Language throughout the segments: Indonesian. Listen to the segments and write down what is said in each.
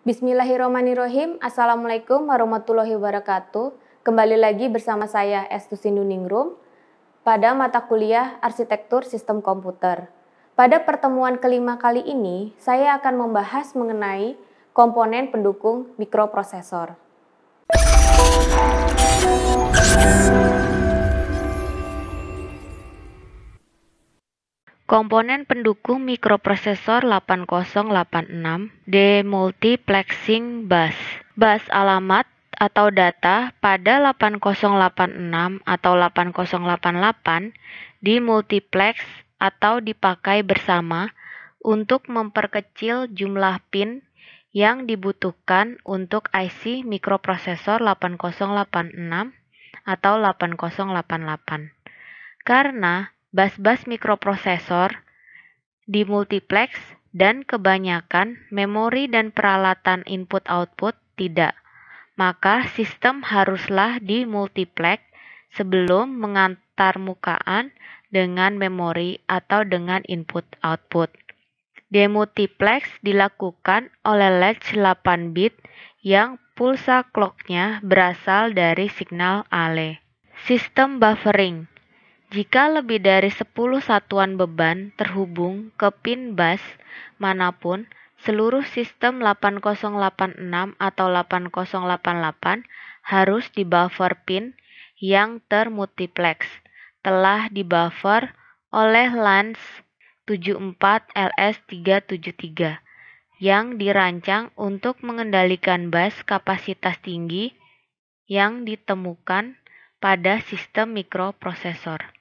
Bismillahirrahmanirrahim. Assalamualaikum warahmatullahi wabarakatuh. Kembali lagi bersama saya Estusi Nuningrum pada mata kuliah Arsitektur Sistem Komputer. Pada pertemuan kelima kali ini, saya akan membahas mengenai komponen pendukung mikroprosesor. Komponen pendukung mikroprosesor 8086 Demultiplexing Bus. Bus alamat atau data pada 8086 atau 8088 dimultiplex atau dipakai bersama untuk memperkecil jumlah pin yang dibutuhkan untuk IC mikroprosesor 8086 atau 8088. Karena bus-bus mikroprosesor dimultiplex dan kebanyakan memori dan peralatan input-output tidak, maka sistem haruslah dimultiplex sebelum mengantarmukaan dengan memori atau dengan input-output. Demultiplex dilakukan oleh latch 8 bit yang pulsa clock-nya berasal dari signal ALE. Sistem buffering. Jika lebih dari 10 satuan beban terhubung ke pin bus manapun, seluruh sistem 8086 atau 8088 harus dibuffer pin yang termultiplex. Telah dibuffer oleh LANS 74LS373 yang dirancang untuk mengendalikan bus kapasitas tinggi yang ditemukan pada sistem mikroprosesor.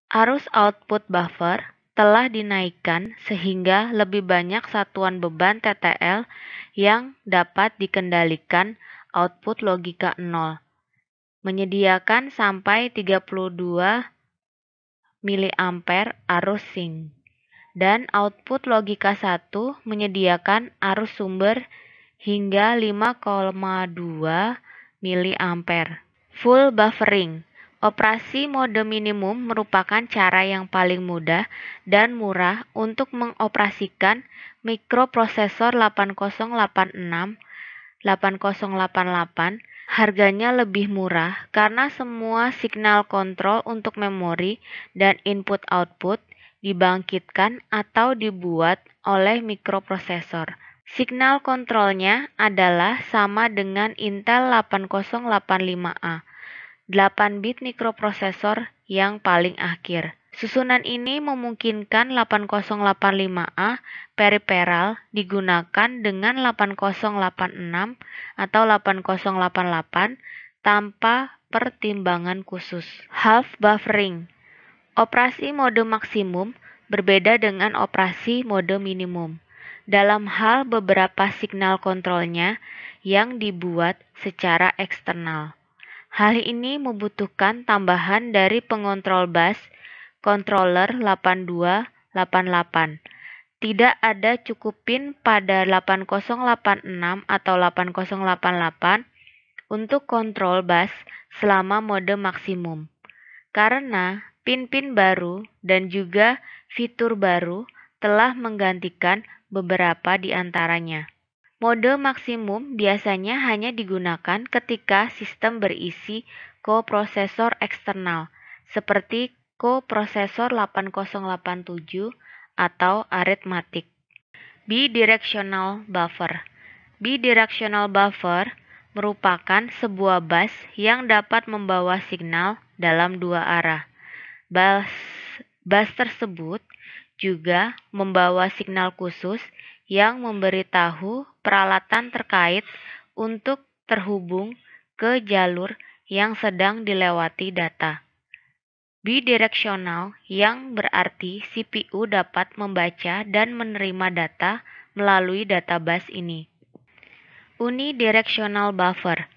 Arus output buffer telah dinaikkan sehingga lebih banyak satuan beban TTL yang dapat dikendalikan output logika 0, menyediakan sampai 32 mA arus sinc, dan output logika 1 menyediakan arus sumber hingga 5,2 mA. Full buffering. Operasi mode minimum merupakan cara yang paling mudah dan murah untuk mengoperasikan mikroprosesor 8086, 8088. Harganya lebih murah karena semua signal kontrol untuk memori dan input-output dibangkitkan atau dibuat oleh mikroprosesor. Signal kontrolnya adalah sama dengan Intel 8085A. 8 bit mikroprosesor yang paling akhir. Susunan ini memungkinkan 8085A peripheral digunakan dengan 8086 atau 8088 tanpa pertimbangan khusus. Half buffering. Operasi mode maksimum berbeda dengan operasi mode minimum dalam hal beberapa signal kontrolnya yang dibuat secara eksternal. Hal ini membutuhkan tambahan dari pengontrol bus controller 8288. Tidak ada cukup pin pada 8086 atau 8088 untuk kontrol bus selama mode maksimum. Karena pin-pin baru dan juga fitur baru telah menggantikan beberapa di antaranya. Mode maksimum biasanya hanya digunakan ketika sistem berisi koprosesor eksternal, seperti koprosesor 8087 atau arithmetic. Bidirectional buffer. Bidirectional buffer merupakan sebuah bus yang dapat membawa signal dalam dua arah. Bus tersebut juga membawa signal khusus yang memberitahu peralatan terkait untuk terhubung ke jalur yang sedang dilewati data. Bidirectional yang berarti CPU dapat membaca dan menerima data melalui data bus ini. Unidirectional buffer.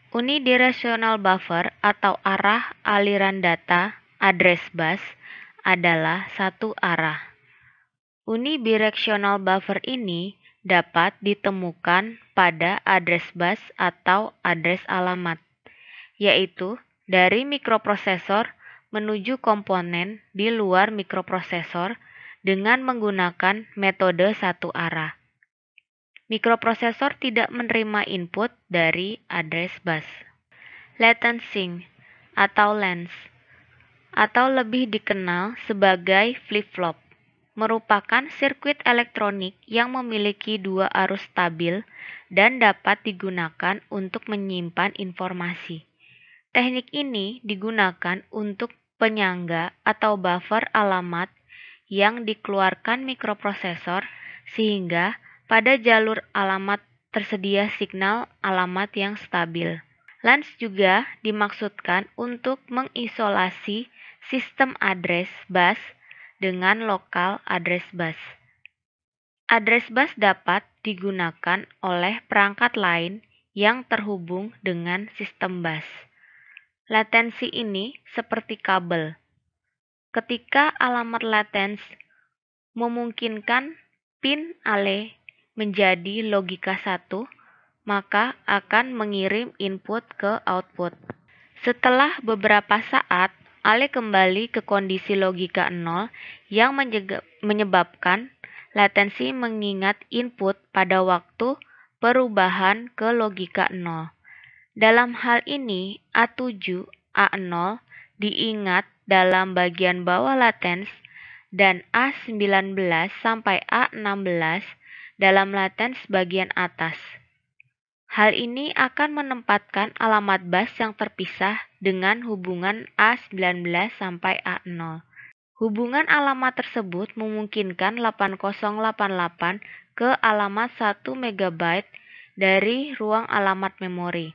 Unidirectional buffer atau arah aliran data address bus adalah satu arah. Unidirectional buffer ini dapat ditemukan pada address bus atau address alamat, yaitu dari mikroprosesor menuju komponen di luar mikroprosesor dengan menggunakan metode satu arah. Mikroprosesor tidak menerima input dari address bus. Latency atau lens, atau lebih dikenal sebagai flip-flop, merupakan sirkuit elektronik yang memiliki dua arus stabil dan dapat digunakan untuk menyimpan informasi. Teknik ini digunakan untuk penyangga atau buffer alamat yang dikeluarkan mikroprosesor sehingga pada jalur alamat tersedia signal alamat yang stabil. Lens juga dimaksudkan untuk mengisolasi sistem address bus dengan local address bus. Address bus dapat digunakan oleh perangkat lain yang terhubung dengan sistem bus. Latensi ini seperti kabel. Ketika alamat latens memungkinkan pin ale menjadi logika 1, maka akan mengirim input ke output. Setelah beberapa saat, ale kembali ke kondisi logika 0 yang menyebabkan latensi mengingat input pada waktu perubahan ke logika 0. Dalam hal ini, A7, A0 diingat dalam bagian bawah latens dan A19 sampai A16 dalam latens bagian atas. Hal ini akan menempatkan alamat bus yang terpisah dengan hubungan A19 sampai A0. Hubungan alamat tersebut memungkinkan 8088 ke alamat 1 MB dari ruang alamat memori.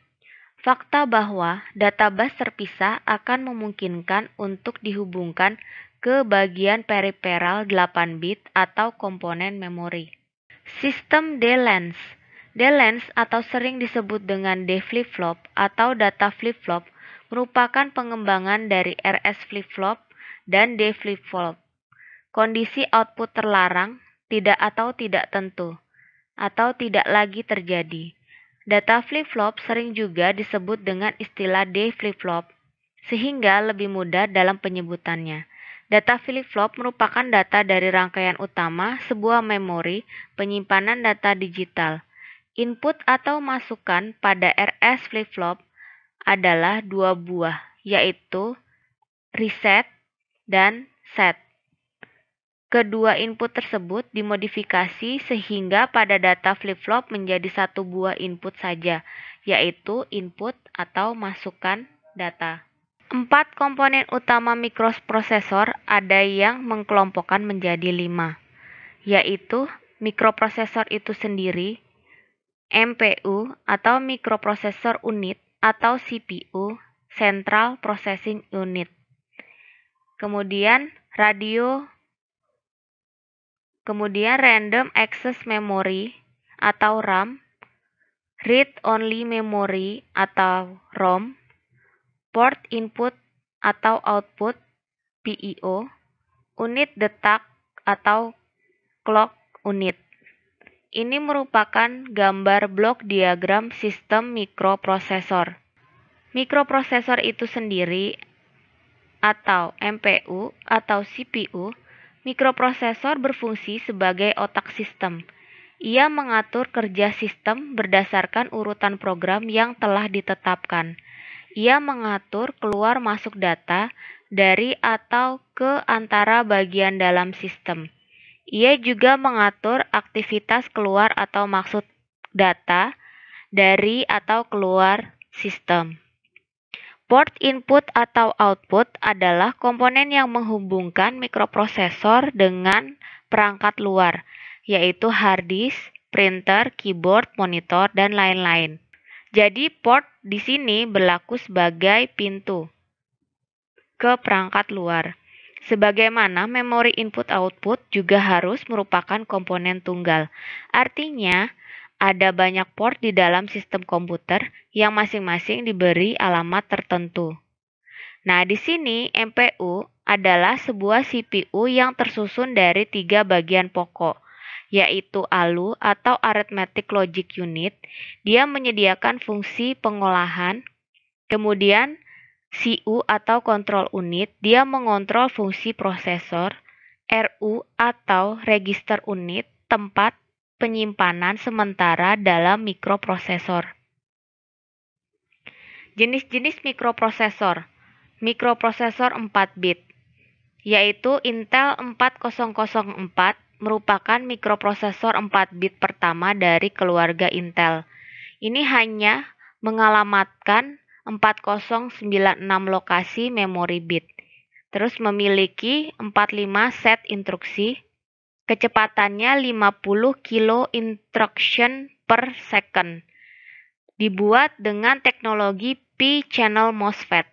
Fakta bahwa data bus terpisah akan memungkinkan untuk dihubungkan ke bagian periferal 8 bit atau komponen memori. Sistem D-Lens. D-Lens atau sering disebut dengan D flip-flop atau data flip-flop merupakan pengembangan dari RS flip-flop dan D flip-flop. Kondisi output terlarang, tidak atau tidak tentu, atau tidak lagi terjadi. Data flip-flop sering juga disebut dengan istilah D flip-flop, sehingga lebih mudah dalam penyebutannya. Data flip-flop merupakan data dari rangkaian utama sebuah memori penyimpanan data digital. Input atau masukan pada RS flip-flop adalah dua buah, yaitu reset dan set. Kedua input tersebut dimodifikasi sehingga pada data flip-flop menjadi satu buah input saja, yaitu input atau masukan data. 4 komponen utama mikroprosesor ada yang mengkelompokkan menjadi 5, yaitu mikroprosesor itu sendiri, MPU atau mikroprosesor unit atau CPU, Central Processing Unit. Kemudian Random Access Memory atau RAM, Read Only Memory atau ROM, Port Input atau Output PIO, Unit Detak atau Clock Unit. Ini merupakan gambar blok diagram sistem mikroprosesor. Mikroprosesor itu sendiri atau MPU atau CPU, mikroprosesor berfungsi sebagai otak sistem. Ia mengatur kerja sistem berdasarkan urutan program yang telah ditetapkan. Ia mengatur keluar masuk data dari atau ke antara bagian dalam sistem. Ia juga mengatur aktivitas keluar atau masuk data dari atau keluar sistem. Port input atau output adalah komponen yang menghubungkan mikroprosesor dengan perangkat luar, yaitu hard disk, printer, keyboard, monitor, dan lain-lain. Jadi port di sini berlaku sebagai pintu ke perangkat luar. Sebagaimana memori input-output juga harus merupakan komponen tunggal. Artinya, ada banyak port di dalam sistem komputer yang masing-masing diberi alamat tertentu. Nah, di sini MPU adalah sebuah CPU yang tersusun dari 3 bagian pokok, yaitu ALU atau Arithmetic Logic Unit. Dia menyediakan fungsi pengolahan. Kemudian CU atau Control Unit, dia mengontrol fungsi prosesor. RU atau Register Unit, tempat penyimpanan sementara dalam mikroprosesor. Jenis-jenis mikroprosesor. Mikroprosesor 4 bit, yaitu Intel 4004 merupakan mikroprosesor 4 bit pertama dari keluarga Intel. Ini hanya mengalamatkan 4096 lokasi memori bit. Terus memiliki 45 set instruksi. Kecepatannya 50 kilo instruction per second. Dibuat dengan teknologi P-channel MOSFET.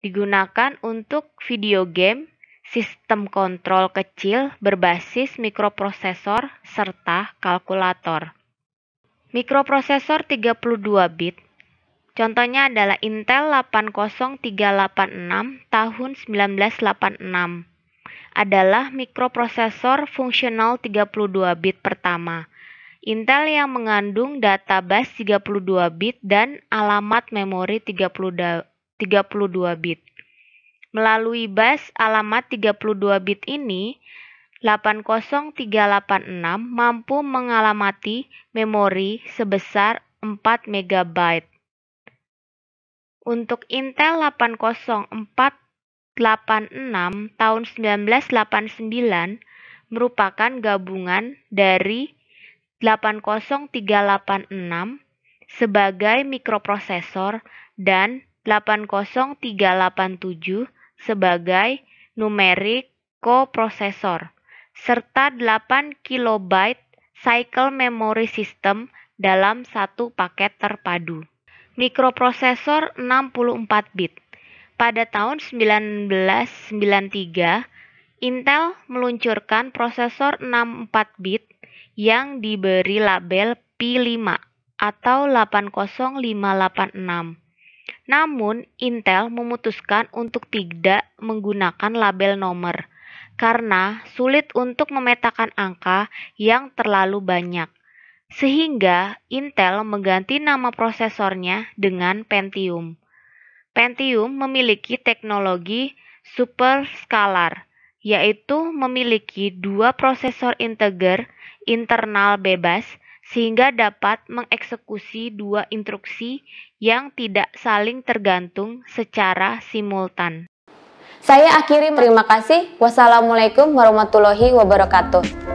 Digunakan untuk video game, sistem kontrol kecil berbasis mikroprosesor, serta kalkulator. Mikroprosesor 32 bit. Contohnya adalah Intel 80386 tahun 1986. Adalah mikroprosesor fungsional 32 bit pertama. Intel yang mengandung data bus 32 bit dan alamat memori 32 bit. Melalui bus alamat 32 bit ini, 80386 mampu mengalamati memori sebesar 4 MB. Untuk Intel 80486 tahun 1989 merupakan gabungan dari 80386 sebagai mikroprosesor dan 80387 sebagai numeric coprosesor, serta 8 KB cycle memory system dalam satu paket terpadu. Mikroprosesor 64 bit. Pada tahun 1993, Intel meluncurkan prosesor 64 bit yang diberi label P5 atau 80586. Namun, Intel memutuskan untuk tidak menggunakan label nomor karena sulit untuk memetakan angka yang terlalu banyak. Sehingga Intel mengganti nama prosesornya dengan Pentium. Pentium memiliki teknologi superscalar, yaitu memiliki dua prosesor integer internal bebas sehingga dapat mengeksekusi dua instruksi yang tidak saling tergantung secara simultan. Saya akhiri, terima kasih. Wassalamualaikum warahmatullahi wabarakatuh.